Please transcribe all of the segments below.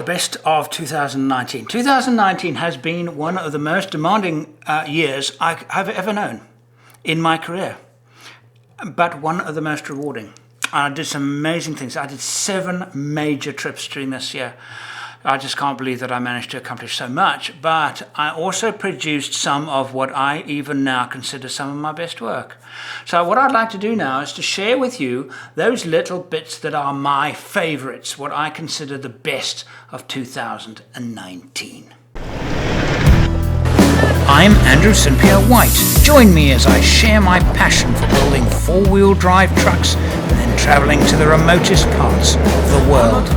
best of 2019. 2019 has been one of the most demanding years I have ever known in my career, but one of the most rewarding. I did some amazing things. I did 7 major trips during this year. I just can't believe that I managed to accomplish so much, but I also produced some of what I even now consider some of my best work. So what I'd like to do now is to share with you those little bits that are my favorites, what I consider the best of 2019. I'm Andrew St Pierre White. Join me as I share my passion for building 4-wheel drive trucks and then traveling to the remotest parts of the world.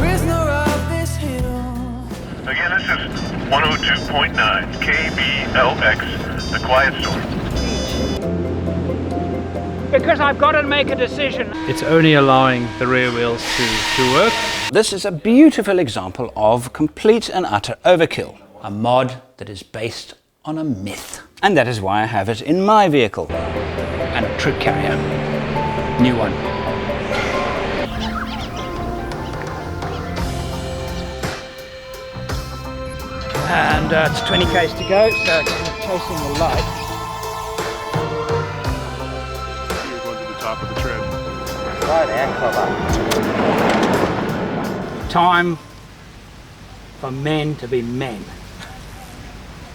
Again, this is 102.9 KBLX, The Quiet Storm. Because I've got to make a decision. It's only allowing the rear wheels to work. This is a beautiful example of complete and utter overkill. A mod that is based on a myth. And that is why I have it in my vehicle. And a troop carrier. New one. And it's 20 k's to go, so it's chasing the light. You're going to the top of the tread. Time for men to be men.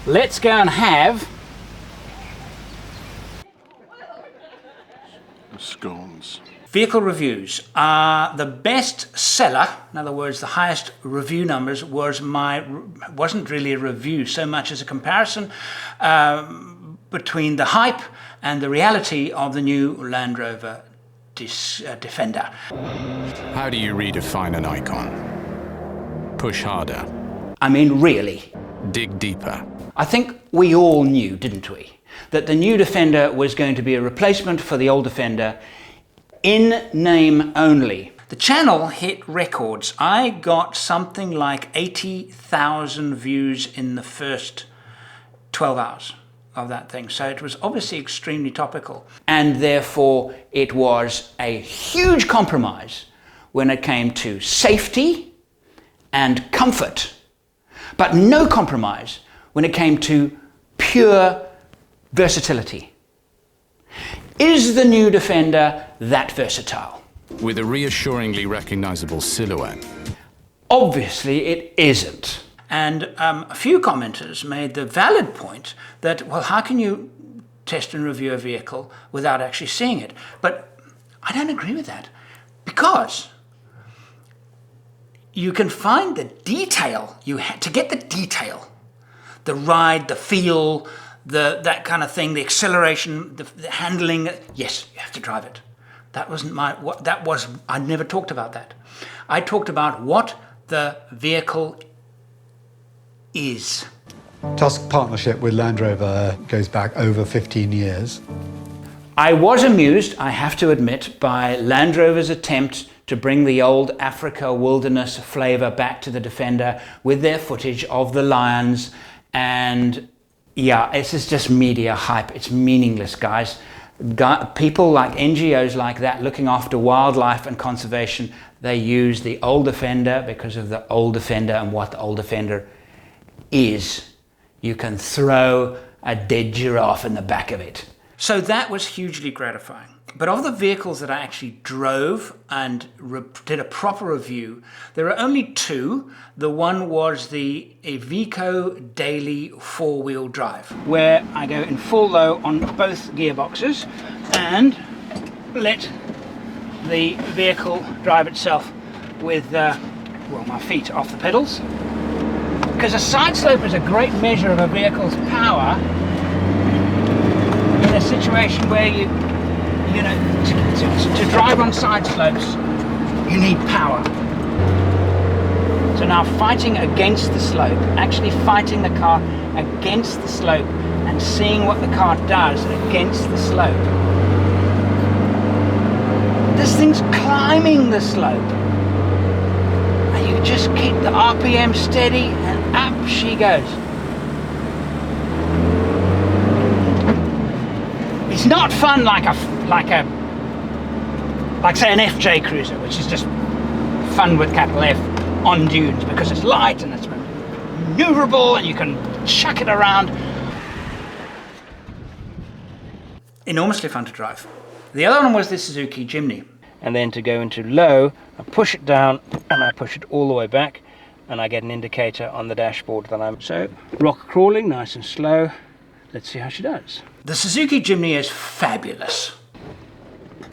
Let's go and have Scones. vehicle reviews. The best seller, in other words, the highest review numbers, wasn't really a review so much as a comparison between the hype and the reality of the new Land Rover Defender. How do you redefine an icon? Push harder. I mean, really. Dig deeper. I think we all knew, didn't we, that the new Defender was going to be a replacement for the old Defender in name only. The channel hit records. I got something like 80,000 views in the first 12 hours of that thing. So it was obviously extremely topical. And therefore it was a huge compromise when it came to safety and comfort, but no compromise when it came to pure versatility. Is the new Defender that versatile? With a reassuringly recognizable silhouette. Obviously it isn't. And a few commenters made the valid point that, well, how can you test and review a vehicle without actually seeing it? But I don't agree with that, because you can find the detail. To get the detail, the ride, the feel, that kind of thing, the acceleration, the handling. Yes, you have to drive it. That wasn't I never talked about that. I talked about what the vehicle is. Tusk partnership with Land Rover goes back over 15 years. I was amused, I have to admit, by Land Rover's attempt to bring the old Africa wilderness flavour back to the Defender with their footage of the lions. And yeah, this is just media hype. It's meaningless, guys. People like NGOs like that looking after wildlife and conservation, they use the old Defender because of the old Defender and what the old Defender is. You can throw a dead giraffe in the back of it. So that was hugely gratifying. But of the vehicles that I actually drove and did a proper review, there are only 2. The one was the Iveco Daily 4-wheel drive, where I go in full low on both gearboxes and let the vehicle drive itself with my feet off the pedals. Because a side slope is a great measure of a vehicle's power in a situation where to drive on side slopes, you need power. So now fighting against the slope, actually fighting the car against the slope and seeing what the car does against the slope. This thing's climbing the slope. And you just keep the RPM steady and up she goes. It's not fun like say an FJ Cruiser, which is just fun with capital F. on dunes because it's light and it's maneuverable and you can chuck it around. Enormously fun to drive. The other one was the Suzuki Jimny. And then to go into low, I push it down and I push it all the way back and I get an indicator on the dashboard that I'm... So, rock crawling, nice and slow. Let's see how she does. The Suzuki Jimny is fabulous.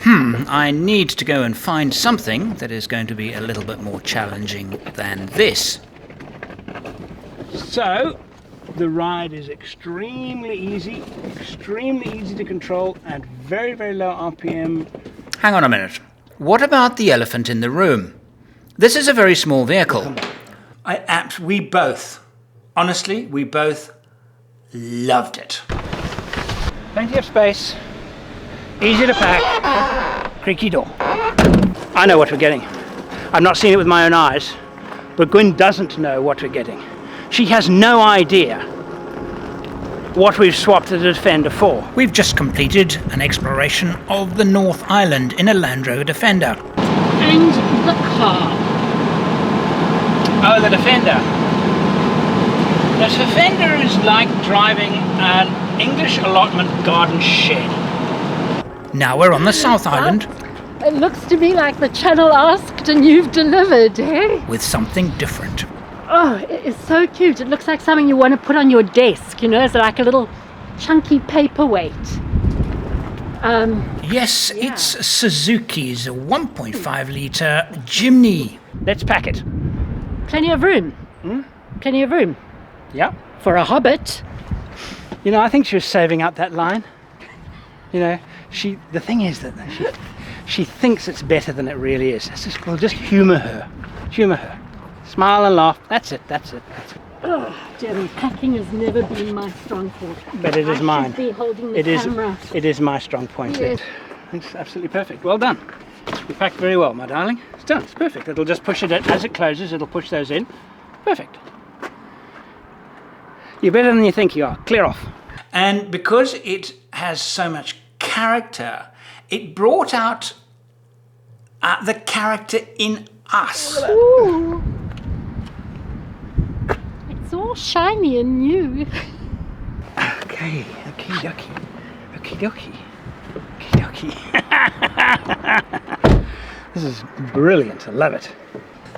I need to go and find something that is going to be a little bit more challenging than this. So, the ride is extremely easy to control at very, very low RPM. Hang on a minute. What about the elephant in the room? This is a very small vehicle. We both loved it. Plenty of space, easy to pack, creaky door. I know what we're getting. I've not seen it with my own eyes, but Gwyn doesn't know what we're getting. She has no idea what we've swapped the Defender for. We've just completed an exploration of the North Island in a Land Rover Defender. And the car. Oh, the Defender. The Defender is like driving an English allotment garden shed. Now we're on the South Island. It looks to me like the channel asked and you've delivered, eh? With something different. Oh, it is so cute. It looks like something you want to put on your desk, you know, it's like a little chunky paperweight. Yes, yeah. It's Suzuki's 1.5 litre Jimny. Let's pack it. Plenty of room. Plenty of room. Yeah. For a hobbit. You know, I think she was saving up that line. You know, the thing is that she thinks it's better than it really is. We'll just humour her. Humour her. Smile and laugh. That's it. Oh, Jerry, packing has never been my strong point. But it is mine. Should be holding the camera. It is my strong point. Yes. It's absolutely perfect. Well done. You packed very well, my darling. It's done. It's perfect. It'll just push it as it closes. It'll push those in. Perfect. You're better than you think you are. Clear off. And because it has so much character, it brought out the character in us. Ooh. It's all shiny and new. Okay, okie dokie. This is brilliant. I love it.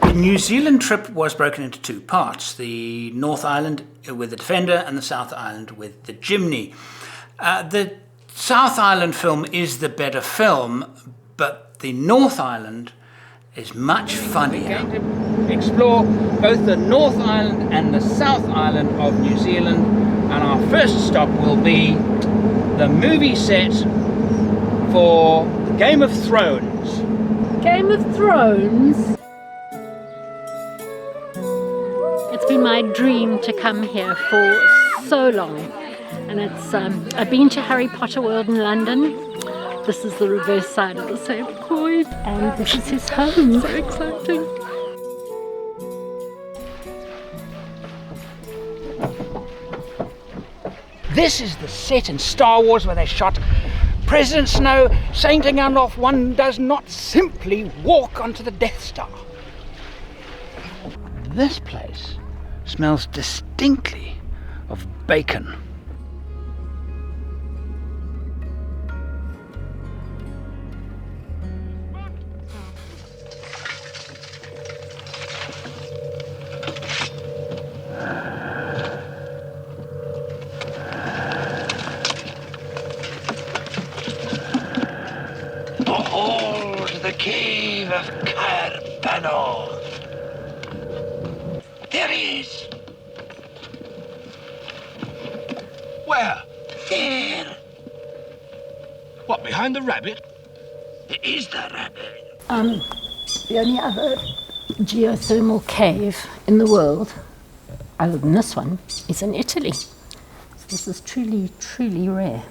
The New Zealand trip was broken into two parts. The North Island with the Defender and the South Island with the Jimny. The South Island film is the better film, but the North Island is much funnier. We're going to explore both the North Island and the South Island of New Zealand, and our first stop will be the movie set for Game of Thrones. Game of Thrones? It's been my dream to come here for so long, and it's I've been to Harry Potter World in London. This is the reverse side of the same coin, and this is his home. So exciting. This is the set in Star Wars where they shot President Snow saying to Gandalf, "One does not simply walk onto the Death Star." This place smells distinctly of bacon. Behold the cave of Carbano. There he is. Where? There. What, behind the rabbit? There is the rabbit. The only other geothermal cave in the world, other than this one, is in Italy. So this is truly, truly rare.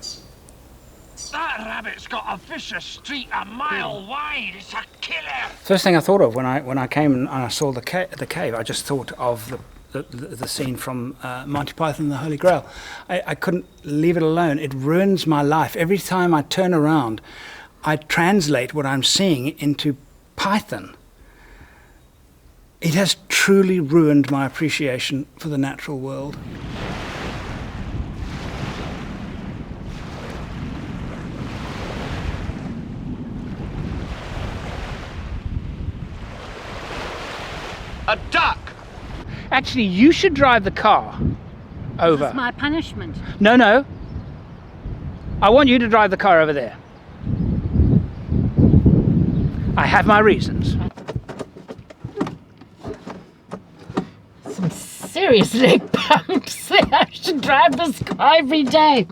That rabbit's got a vicious streak a mile wide. It's a killer. First thing I thought of when I came and I saw the cave, I just thought of the scene from Monty Python and the Holy Grail. I couldn't leave it alone. It ruins my life. Every time I turn around, I translate what I'm seeing into Python. It has truly ruined my appreciation for the natural world. A duck! Actually, you should drive the car over. That's my punishment. No, no. I want you to drive the car over there. I have my reasons. Some serious leg bumps. I should drive this car every day.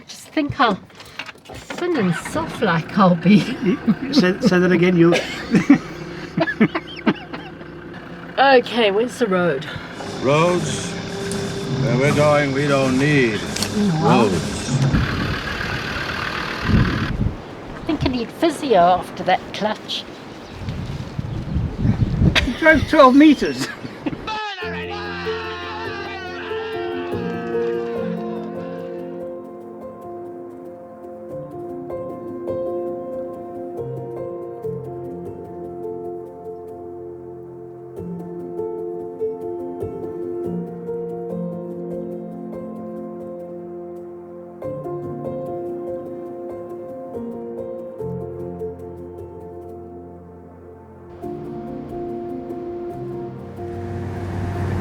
Just think how thin and soft like I'll be. Say that again, you'll... Okay, where's the road? Roads? Where we're going, we don't need roads. I think I need physio after that clutch. You drove 12 meters.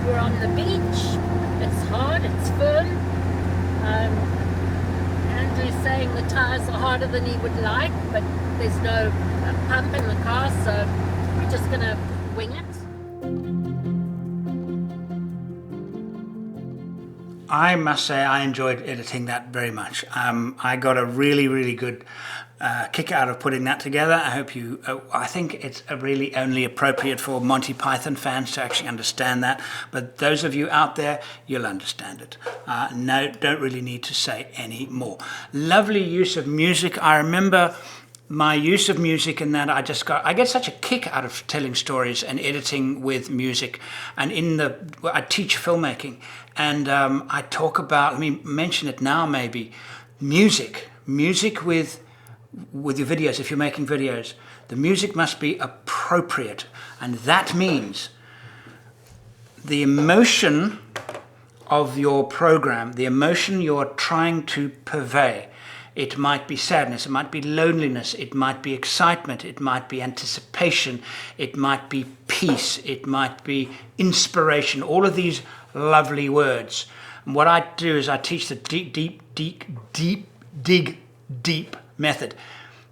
We're on the beach. It's hard, it's firm. Andrew's saying the tires are harder than he would like, but there's no pump in the car, so we're just gonna wing it. I must say I enjoyed editing that very much. I got a really, really good kick out of putting that together. I hope you, I think it's really only appropriate for Monty Python fans to actually understand that. But those of you out there, you'll understand it. No, don't really need to say any more. Lovely use of music. I remember my use of music in that I get such a kick out of telling stories and editing with music. And I teach filmmaking, and I talk about, let me mention it now maybe, music with your videos. If you're making videos, the music must be appropriate, and that means the emotion of your program, the emotion you're trying to purvey. It might be sadness, it might be loneliness, it might be excitement, it might be anticipation, it might be peace, it might be inspiration, all of these lovely words. And what I do is I teach the deep method.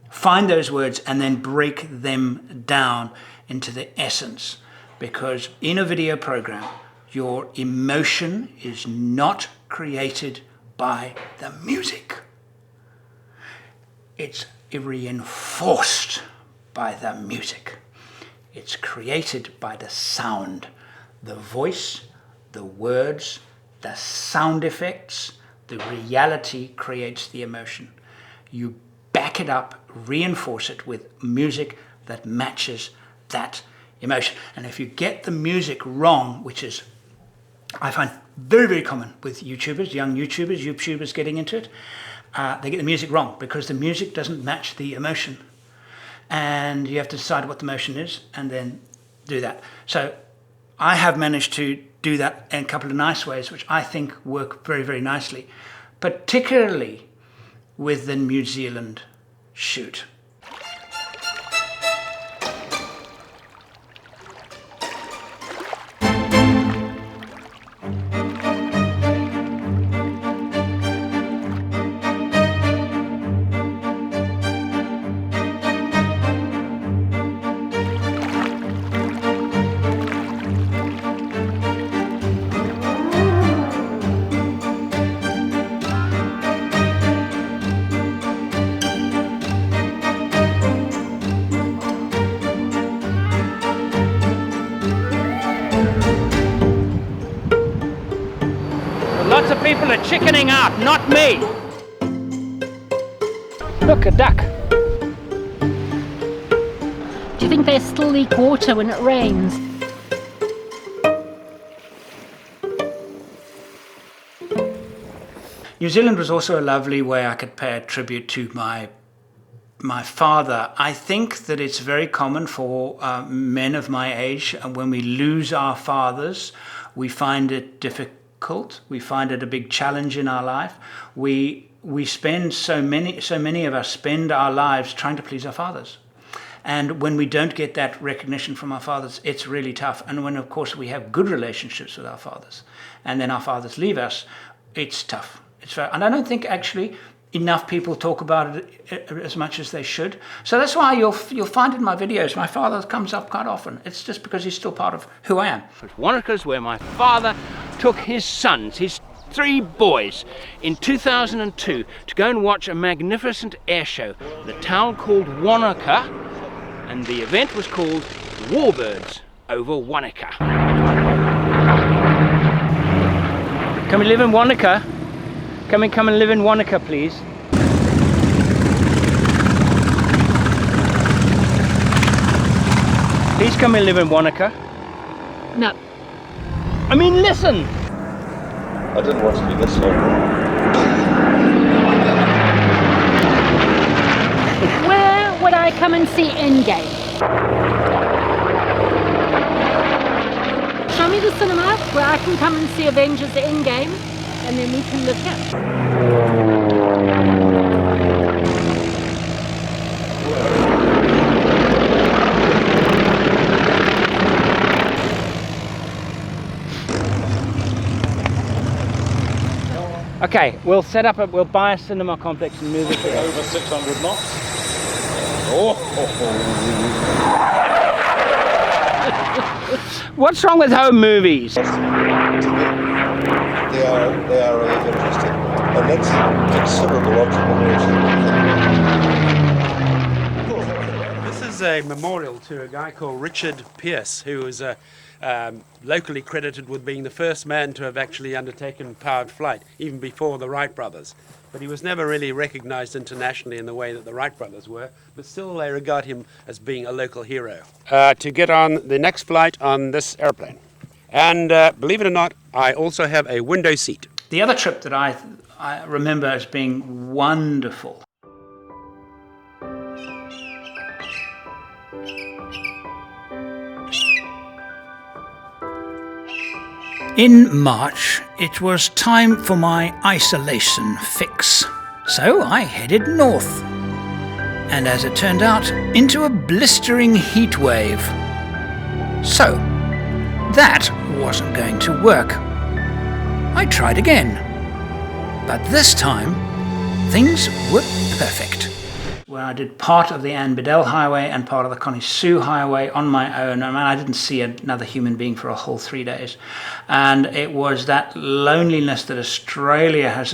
Find those words and then break them down into the essence. Because in a video program, your emotion is not created by the music. It's reinforced by the music. It's created by the sound, the voice, the words, the sound effects. The reality creates the emotion. You back it up, reinforce it with music that matches that emotion. And if you get the music wrong, which is, I find very, very common with YouTubers, young YouTubers getting into it, they get the music wrong because the music doesn't match the emotion. And you have to decide what the emotion is and then do that. So I have managed to do that in a couple of nice ways, which I think work very, very nicely, particularly with the New Zealand shoot. Lots of people are chickening out, not me. Look, a duck. Do you think they still leak water when it rains? New Zealand was also a lovely way I could pay a tribute to my my father, I think that it's very common for men of my age, and when we lose our fathers, we find it difficult. We find it a big challenge in our life. We spend so many of us spend our lives trying to please our fathers. And when we don't get that recognition from our fathers, it's really tough. And when, of course, we have good relationships with our fathers, and then our fathers leave us, it's tough. And I don't think actually enough people talk about it as much as they should. So that's why you'll find in my videos, my father comes up quite often. It's just because he's still part of who I am. Wanaka's where my father took his sons, his 3 boys, in 2002 to go and watch a magnificent air show in a town called Wanaka, and the event was called Warbirds over Wanaka. Can we live in Wanaka? Can we come and live in Wanaka, please? Please come and live in Wanaka. No. I mean, listen! I didn't want to be this long. Where would I come and see Endgame? Show me the cinema where I can come and see Avengers Endgame, and then we can live here. Okay, we'll set up we'll buy a cinema complex and move it here. Over 600 knots. Oh. What's wrong with home movies? They are really interesting, and that's considerable entrepreneurship. This is a memorial to a guy called Richard Pierce, who was locally credited with being the first man to have actually undertaken powered flight, even before the Wright brothers. But he was never really recognized internationally in the way that the Wright brothers were, but still they regard him as being a local hero. To get on the next flight on this airplane. And believe it or not, I also have a window seat. The other trip that I remember as being wonderful. In March, it was time for my isolation fix. So I headed north. And as it turned out, into a blistering heat wave. So, that wasn't going to work. I tried again. But this time, things were perfect. Where I did part of the Anne Bedell Highway and part of the Connie Sue Highway on my own. I mean, I didn't see another human being for a whole 3 days. And it was that loneliness that Australia has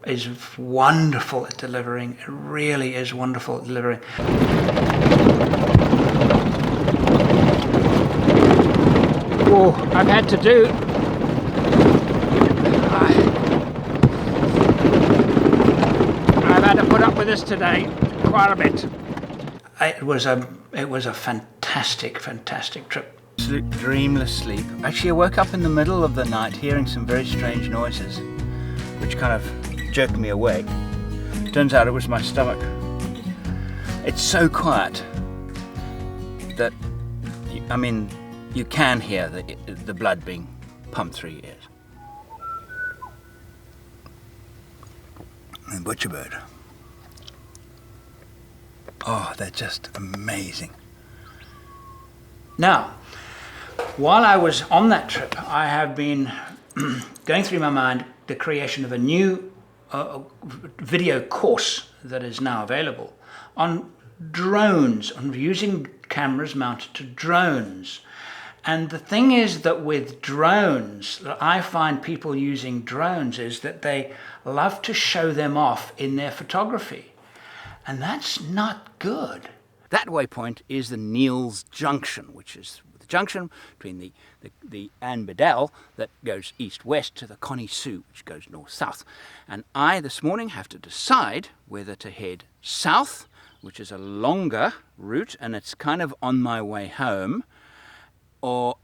is wonderful at delivering. It really is wonderful at delivering. Oh, I've had to do. I've had to put up with this today quite a bit. It was a fantastic trip. Absolute dreamless sleep. Actually, I woke up in the middle of the night hearing some very strange noises, which kind of jerked me awake. Turns out it was my stomach. It's so quiet that, you can hear the blood being pumped through your ears. And butcherbird. Oh, they're just amazing. Now, while I was on that trip, I have been going through my mind the creation of a new video course that is now available on drones, on using cameras mounted to drones. And the thing is that with drones, that I find people using drones is that they love to show them off in their photography. And that's not good. That waypoint is the Neels Junction, which is the junction between the Anne Bedell that goes east-west to the Connie Sue, which goes north-south. And I, this morning, have to decide whether to head south, which is a longer route, and it's kind of on my way home, or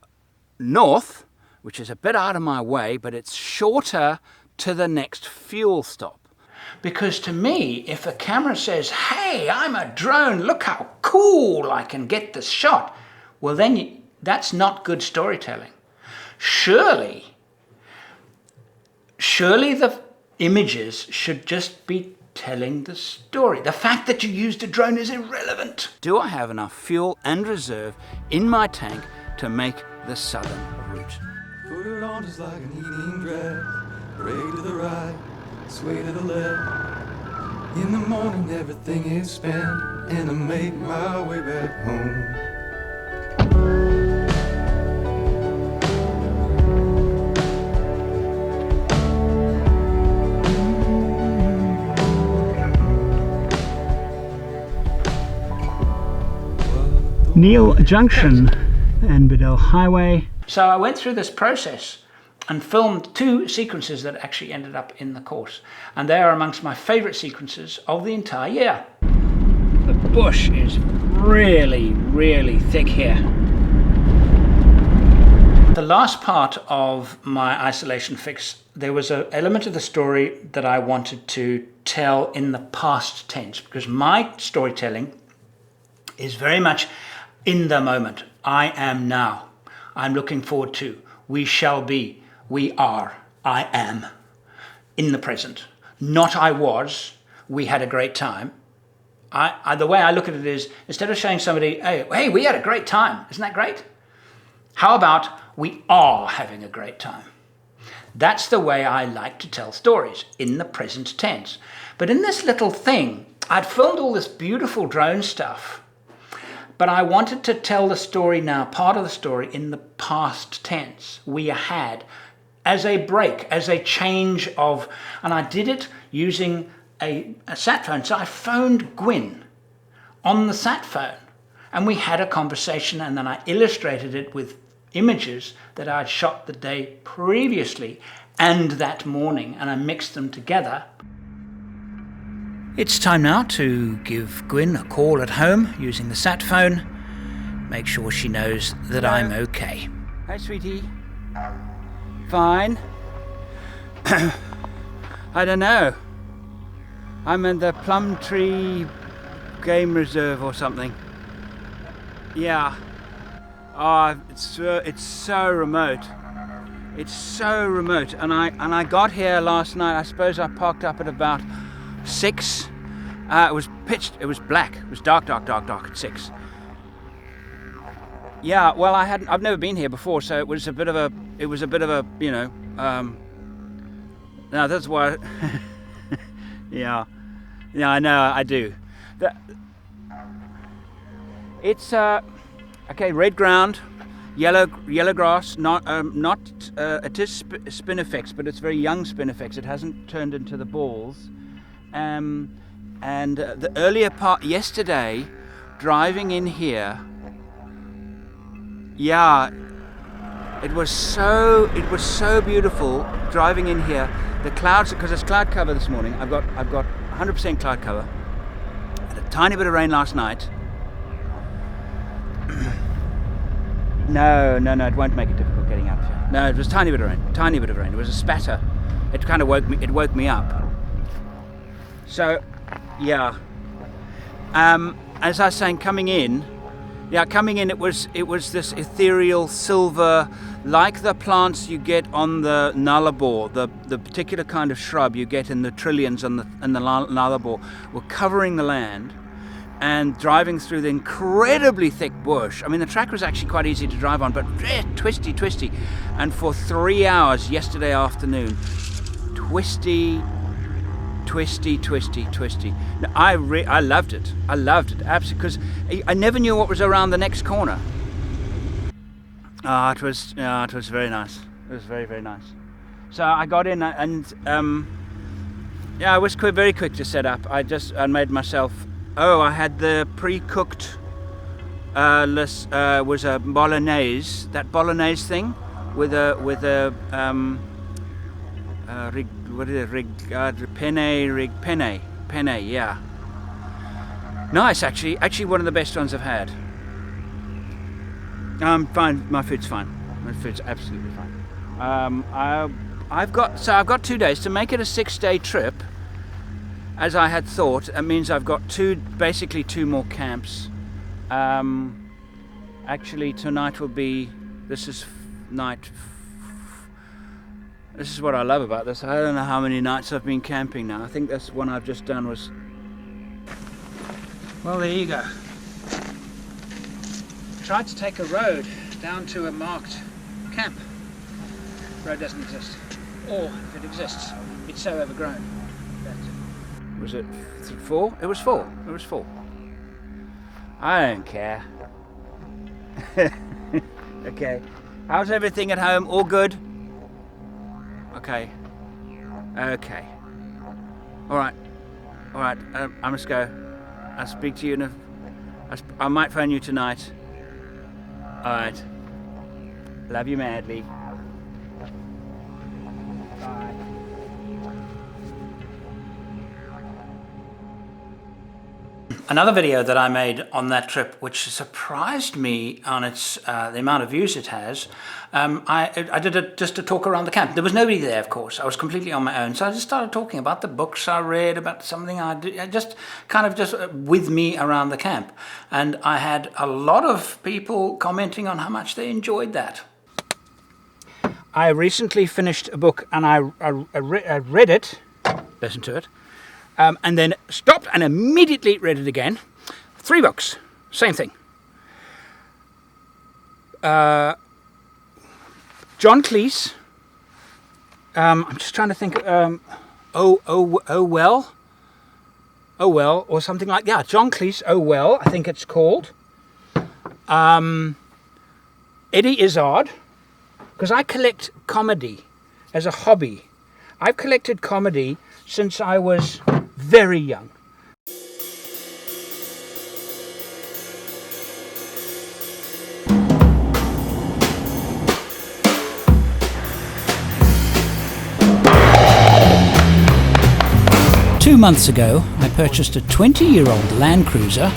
north, which is a bit out of my way, but it's shorter to the next fuel stop. Because to me, if a camera says, hey, I'm a drone, look how cool I can get this shot, well then that's not good storytelling. Surely the images should just be telling the story. The fact that you used a drone is irrelevant. Do I have enough fuel and reserve in my tank to make the southern route? Put it on just like an evening dress. Break to the right, sway to the left. In the morning everything is spent, and I make my way back home. Neels Junction and Bedell Highway. So I went through this process and filmed 2 sequences that actually ended up in the course. And they are amongst my favorite sequences of the entire year. The bush is really, really thick here. The last part of my isolation fix, there was an element of the story that I wanted to tell in the past tense, because my storytelling is very much in the moment. I am now. I'm looking forward to. We shall be. We are. I am. In the present. Not I was. We had a great time. The way I look at it is, instead of showing somebody, hey, we had a great time. Isn't that great? How about we are having a great time? That's the way I like to tell stories, in the present tense. But in this little thing, I'd filmed all this beautiful drone stuff, but I wanted to tell the story now, part of the story, in the past tense. We had, as a break, as a change of, and I did it using a sat phone. So I phoned Gwyn on the sat phone, and we had a conversation, and then I illustrated it with images that I'd shot the day previously and that morning, and I mixed them together. It's time now to give Gwyn a call at home using the sat phone. Make sure she knows that I'm okay. Hi, sweetie. Fine. I don't know. I'm in the Plum Tree Game Reserve or something. Yeah. Oh, it's so remote. It's so remote. And I got here last night. I suppose I parked up at about 6. It was pitched. It was black. It was dark at 6. Yeah. Well, I've never been here before, so it was a bit of a. You know. Now that's why. Yeah. Yeah, I know. I do. It's okay. Red ground, yellow grass. It is spinifex, but it's very young spinifex. It hasn't turned into the balls. And the earlier part yesterday, driving in here, yeah, it was so beautiful driving in here. The clouds, because it's cloud cover this morning. I've got 100% cloud cover. Had a tiny bit of rain last night. No, it won't make it difficult getting out of here. No, it was a tiny bit of rain. It was a spatter. It kind of woke me up. So, yeah. As I was saying, coming in, it was this ethereal silver, like the plants you get on the nullarbor, the particular kind of shrub you get in the trillions and the nullarbor, were covering the land and driving through the incredibly thick bush. I mean, the track was actually quite easy to drive on, but twisty. And for 3 hours yesterday afternoon, twisty. Now, I loved it. Absolutely, because I never knew what was around the next corner. It was very nice. It was very, very nice. So I got in and I was very quick to set up. I made myself. I had the pre-cooked. Was a bolognese. That bolognese thing with a penne, yeah. Nice, actually one of the best ones I've had. I'm fine, my food's fine. My food's absolutely fine. I've got 2 days to make it a 6-day trip. as I had thought. It means I've got basically two more camps. Actually, tonight will be, this is what I love about this. I don't know how many nights I've been camping now. I think this one I've just done was, well, there you go. Tried to take a road down to a marked camp. Road doesn't exist. Or if it exists, it's so overgrown. Was it 4? It was 4. It was 4. I don't care. Okay. How's everything at home? All good? Okay. Okay. Alright. Alright. I must go. I'll speak to you I might phone you tonight. Alright. Love you madly. Bye. Another video that I made on that trip, which surprised me on its the amount of views it has, I did it just to talk around the camp. There was nobody there, of course. I was completely on my own, so I just started talking about the books I read, about something I did, just with me around the camp. And I had a lot of people commenting on how much they enjoyed that. I recently finished a book, and I read it, listened to it, and then stopped and immediately read it again. 3 books, same thing. John Cleese. I'm just trying to think. Oh well, or something like that. Yeah, John Cleese. Oh well, I think it's called. Eddie Izzard, because I collect comedy as a hobby. I've collected comedy since I was very young. Two months ago, I purchased a 20-year-old Land Cruiser.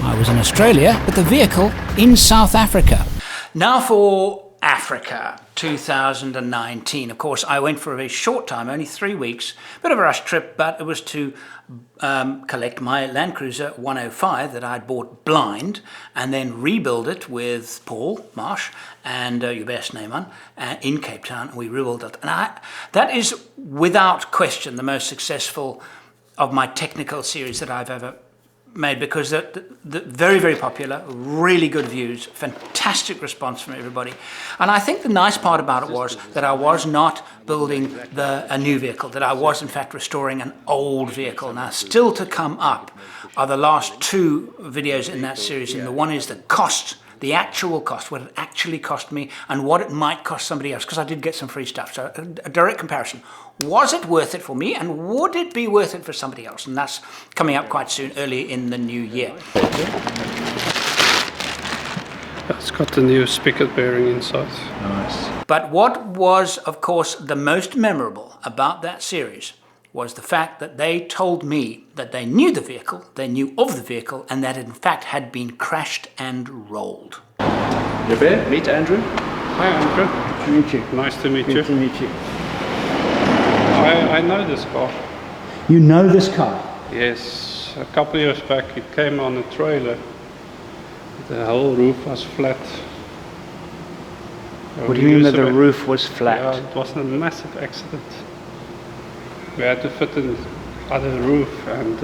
I was in Australia, but the vehicle in South Africa. Now for Africa 2019. Of course, I went for a very short time, only 3 weeks. Bit of a rush trip, but it was to collect my Land Cruiser 105 that I'd bought blind, and then rebuild it with Paul Marsh and Hubert Snyman in Cape Town. We rebuilt it, and that is without question the most successful of my technical series that I've ever made, because the very, very popular, really good views, fantastic response from everybody. And I think the nice part about it was that I was not building a new vehicle, that I was in fact restoring an old vehicle. Now, still to come up are the last 2 videos in that series, and the one is the cost, the actual cost, what it actually cost me and what it might cost somebody else, because I did get some free stuff. So a direct comparison. Was it worth it for me, and would it be worth it for somebody else? And that's coming up quite soon, early in the new year. It's got the new spigot bearing inside. Nice. But what was, of course, the most memorable about that series was the fact that they told me that they knew the vehicle, they knew of the vehicle, and that it in fact had been crashed and rolled. Hubert, meet Andrew. Hi Andrew. Nice to meet you. Nice to meet you. Good to meet you. I know this car. You know this car? Yes, a couple of years back it came on a trailer. The whole roof was flat. What do you mean that the roof was flat? Yeah, it was a massive accident. We had to fit in other roof, and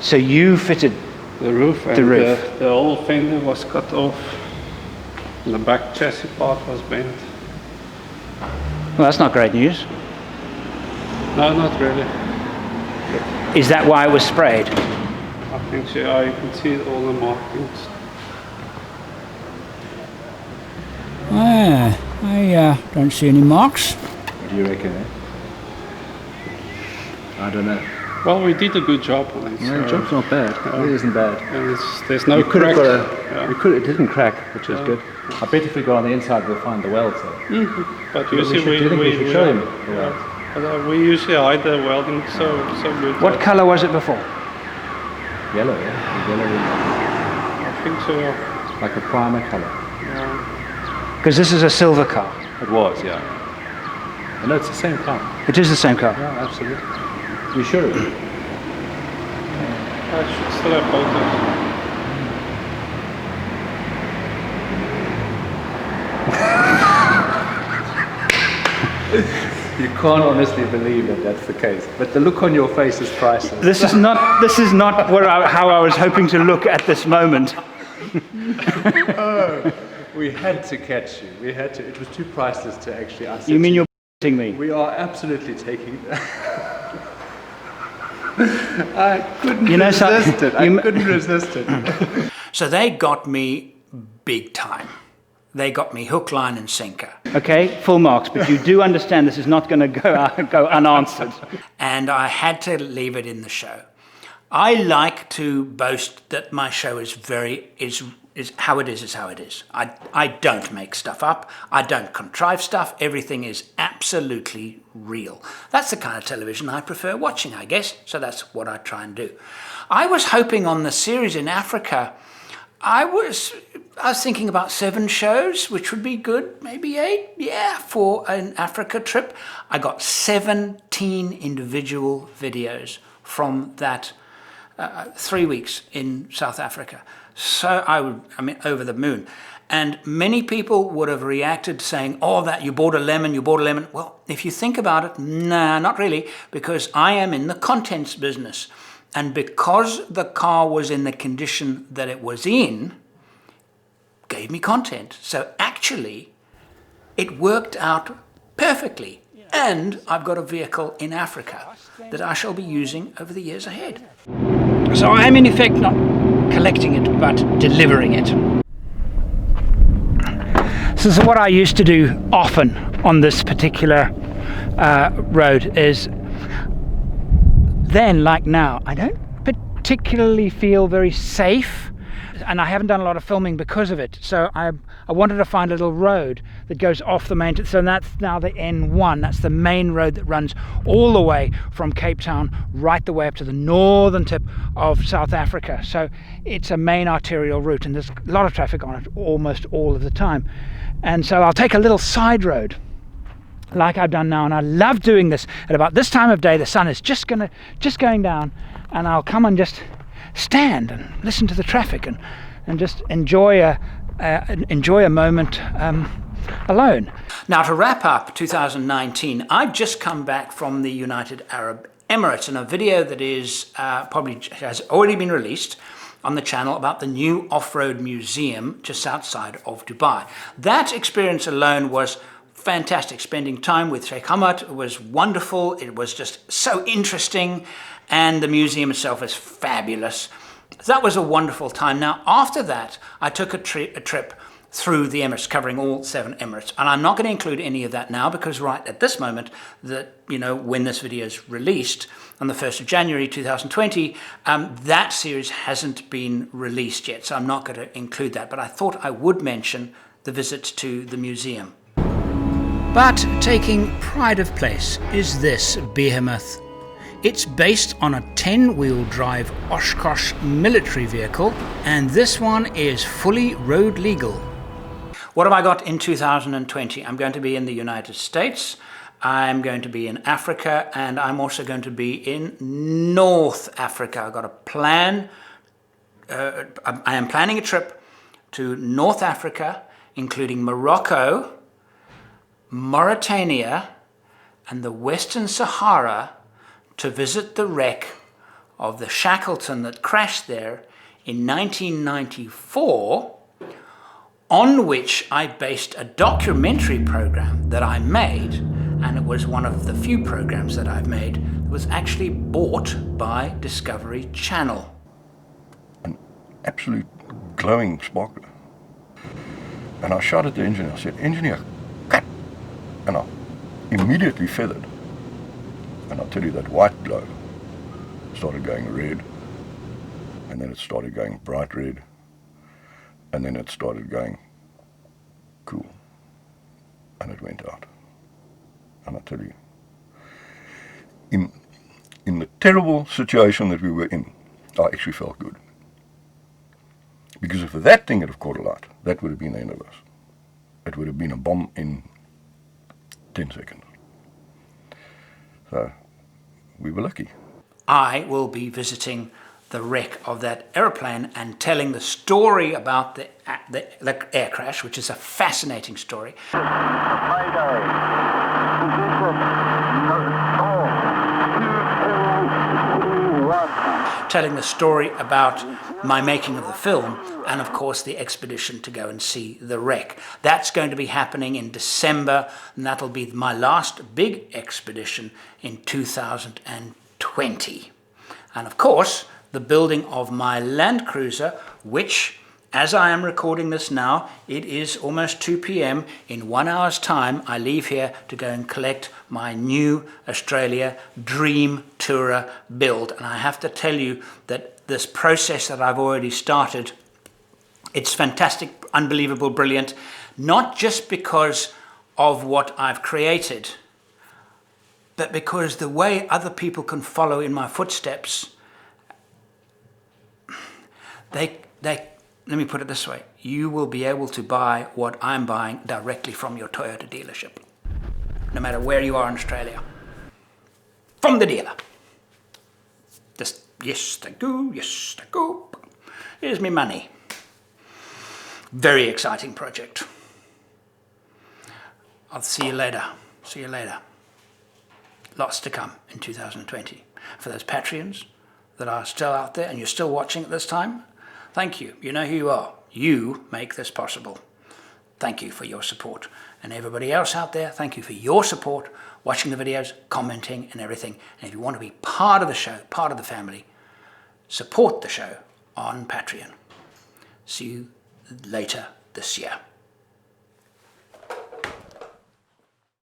so you fitted the roof, and the whole fender was cut off. And the back chassis part was bent. Well, that's not great news. No, not really. Is that why it was sprayed? I think so. Yeah, you can see all the markings. I don't see any marks. What do you reckon, eh? I don't know. Well, we did a good job on it. No, the job's not bad. It isn't bad. There's no crack. It didn't crack, which is good. I bet if we go on the inside, we'll find the welds. But usually we should show him the welds. But we usually hide the welding so good. What colour was it before? Yellow, yeah. Yellow. I think so. It's like a primer colour. Yeah. Because this is a silver car. It was, yeah. No, it's the same car. It is the same car. Yeah, absolutely. You sure of it? I should still have photos. You can't honestly believe that that's the case, but the look on your face is priceless. This is not how I was hoping to look at this moment. We had to catch you. We had to. It was too priceless to actually ask. You mean you're b***ing me? We are absolutely taking. I couldn't resist it. I couldn't resist it. So they got me big time. They got me hook, line, and sinker. Okay, full marks, but you do understand this is not going to go unanswered. And I had to leave it in the show. I like to boast that my show is how it is how it is. I don't make stuff up. I don't contrive stuff. Everything is absolutely real. That's the kind of television I prefer watching, I guess. So that's what I try and do. I was hoping on the series in Africa, I was thinking about 7 shows, which would be good, maybe 8, for an Africa trip. I got 17 individual videos from that 3 weeks in South Africa. So I mean, over the moon. And many people would have reacted saying, oh, that you bought a lemon. Well, if you think about it, nah, not really, because I am in the contents business. And because the car was in the condition that it was in, gave me content. So actually, it worked out perfectly. And I've got a vehicle in Africa that I shall be using over the years ahead. So I am in effect not collecting it, but delivering it. So this is what I used to do often on this particular road is, then, like now, I don't particularly feel very safe, and I haven't done a lot of filming because of it. So I wanted to find a little road that goes off the main. So that's now the N1. That's the main road that runs all the way from Cape Town right the way up to the northern tip of South Africa. So it's a main arterial route, and there's a lot of traffic on it almost all of the time. And so I'll take a little side road like I've done now, and I love doing this at about this time of day. The sun is just going down, and I'll come and just stand and listen to the traffic and just enjoy a moment alone. Now, to wrap up 2019, I've just come back from the United Arab Emirates, and a video that is probably has already been released on the channel about the new off-road museum just outside of Dubai. That experience alone was fantastic. Spending time with Sheikh Hamad was wonderful. It was just so interesting, and the museum itself is fabulous. That was a wonderful time. Now, after that, I took a trip through the Emirates, covering all 7 Emirates, and I'm not going to include any of that now because right at this moment, when this video is released on the 1st of January 2020, that series hasn't been released yet, so I'm not going to include that. But I thought I would mention the visit to the museum. But taking pride of place is this behemoth. It's based on a 10-wheel drive Oshkosh military vehicle, and this one is fully road legal. What have I got in 2020? I'm going to be in the United States, I'm going to be in Africa, and I'm also going to be in North Africa. I've got a plan. I am planning a trip to North Africa, including Morocco, Mauritania, and the Western Sahara, to visit the wreck of the Shackleton that crashed there in 1994, on which I based a documentary program that I made, and it was one of the few programs that I've made that was actually bought by Discovery Channel. An absolute glowing sparkler. And I shot at the engineer. I said, "Engineer, cut!" And I immediately feathered. And I'll tell you, that white glow started going red, and then it started going bright red, and then it started going cool, and it went out. And I'll tell you, in the terrible situation that we were in, I actually felt good. Because if that thing had have caught alight, that would have been the end of us. It would have been a bomb in 10 seconds. So we were lucky. I will be visiting the wreck of that aeroplane and telling the story about the air crash, which is a fascinating story. Telling the story about my making of the film and of course the expedition to go and see the wreck. That's going to be happening in December, and that'll be my last big expedition in 2020. And of course the building of my Land Cruiser, which, as I am recording this now, it is almost 2 p.m. In 1 hour's time, I leave here to go and collect my new Australia Dream Tourer build. And I have to tell you that this process that I've already started, it's fantastic, unbelievable, brilliant, not just because of what I've created, but because the way other people can follow in my footsteps, let me put it this way, you will be able to buy what I'm buying directly from your Toyota dealership, no matter where you are in Australia. From the dealer. Just, yes, thank you, yes, thank you. Here's me money. Very exciting project. I'll see you later. See you later. Lots to come in 2020. For those Patreons that are still out there and you're still watching at this time, thank you. You know who you are. You make this possible. Thank you for your support. And everybody else out there, thank you for your support, watching the videos, commenting and everything. And if you want to be part of the show, part of the family, support the show on Patreon. See you later this year.